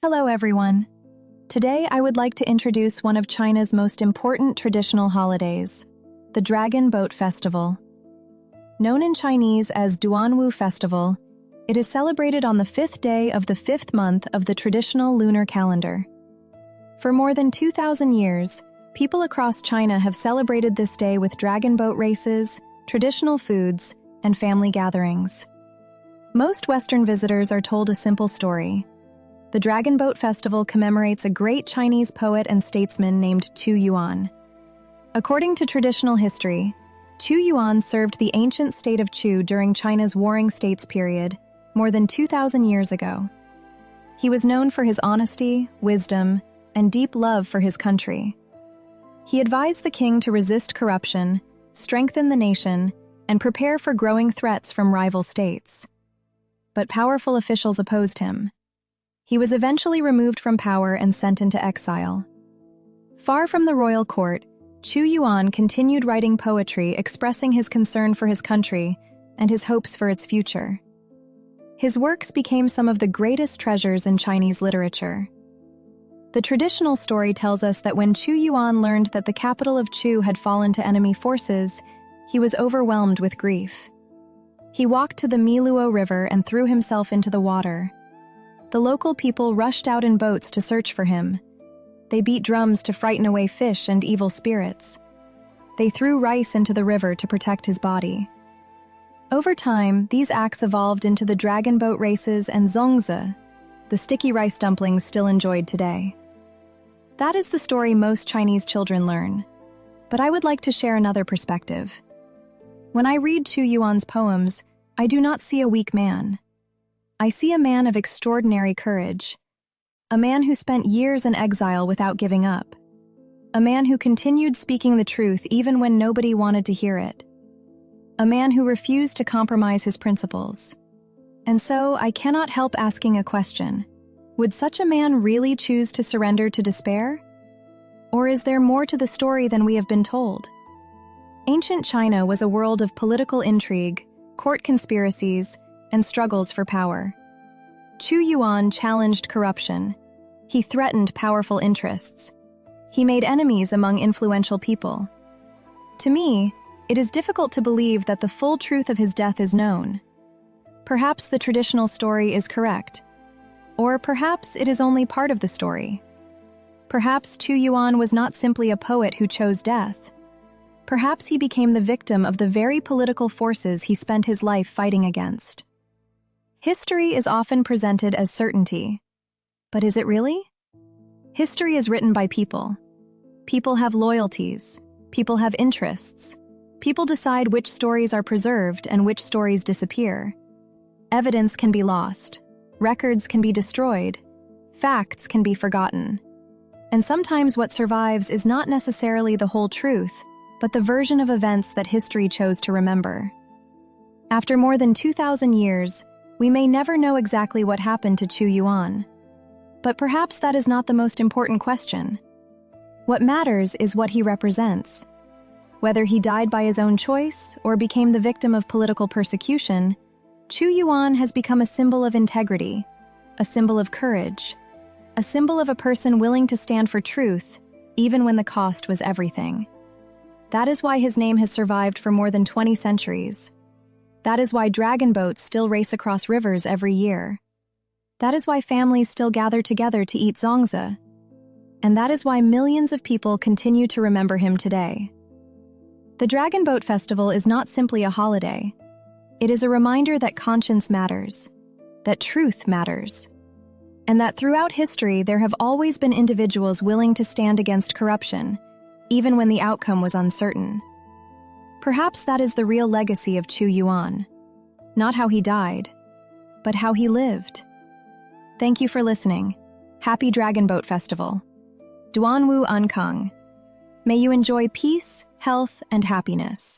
Hello everyone. Today I would like to introduce one of China's most important traditional holidays, the Dragon Boat Festival. Known in Chinese as Duanwu Festival, it is celebrated on the 5th day of the 5th month of the traditional lunar calendar. For more than 2,000 years, people across China have celebrated this day with dragon boat races, traditional foods, and family gatherings. Most Western visitors are told a simple story. The Dragon Boat Festival commemorates a great Chinese poet and statesman named Qu Yuan. According to traditional history, Qu Yuan served the ancient state of Chu during China's Warring States period, more than 2,000 years ago. He was known for his honesty, wisdom, and deep love for his country. He advised the king to resist corruption, strengthen the nation, and prepare for growing threats from rival states. But powerful officials opposed him. He was eventually removed from power and sent into exile. Far from the royal court, Qu Yuan continued writing poetry expressing his concern for his country and his hopes for its future. His works became some of the greatest treasures in Chinese literature. The traditional story tells us that when Qu Yuan learned that the capital of Chu had fallen to enemy forces, he was overwhelmed with grief. He walked to the Miluo River and threw himself into the water. The local people rushed out in boats to search for him. They beat drums to frighten away fish and evil spirits. They threw rice into the river to protect his body. Over time, these acts evolved into the dragon boat races and zongzi, the sticky rice dumplings still enjoyed today. That is the story most Chinese children learn. But I would like to share another perspective. When I read Qu Yuan's poems, I do not see a weak man. I see a man of extraordinary courage, a man who spent years in exile without giving up, a man who continued speaking the truth even when nobody wanted to hear it, a man who refused to compromise his principles. And so I cannot help asking a question. Would such a man really choose to surrender to despair? Or is there more to the story than we have been told? Ancient China was a world of political intrigue, court conspiracies, and struggles for power. Qu Yuan challenged corruption. He threatened powerful interests. He made enemies among influential people. To me, it is difficult to believe that the full truth of his death is known. Perhaps the traditional story is correct. Or perhaps it is only part of the story. Perhaps Qu Yuan was not simply a poet who chose death. Perhaps he became the victim of the very political forces he spent his life fighting against. History is often presented as certainty. But is it really? History is written by people. People have loyalties. People have interests. People decide which stories are preserved and which stories disappear. Evidence can be lost. Records can be destroyed. Facts can be forgotten. And sometimes what survives is not necessarily the whole truth, but the version of events that history chose to remember. After more than 2,000 years, we may never know exactly what happened to Qu Yuan. But perhaps that is not the most important question. What matters is what he represents. Whether he died by his own choice or became the victim of political persecution, Qu Yuan has become a symbol of integrity, a symbol of courage, a symbol of a person willing to stand for truth, even when the cost was everything. That is why his name has survived for more than 20 centuries. That is why dragon boats still race across rivers every year. That is why families still gather together to eat zongzi. And that is why millions of people continue to remember him today. The Dragon Boat Festival is not simply a holiday. It is a reminder that conscience matters, that truth matters, and that throughout history there have always been individuals willing to stand against corruption, even when the outcome was uncertain. Perhaps that is the real legacy of Qu Yuan. Not how he died, but how he lived. Thank you for listening. Happy Dragon Boat Festival. Duanwu Ankang. May you enjoy peace, health, and happiness.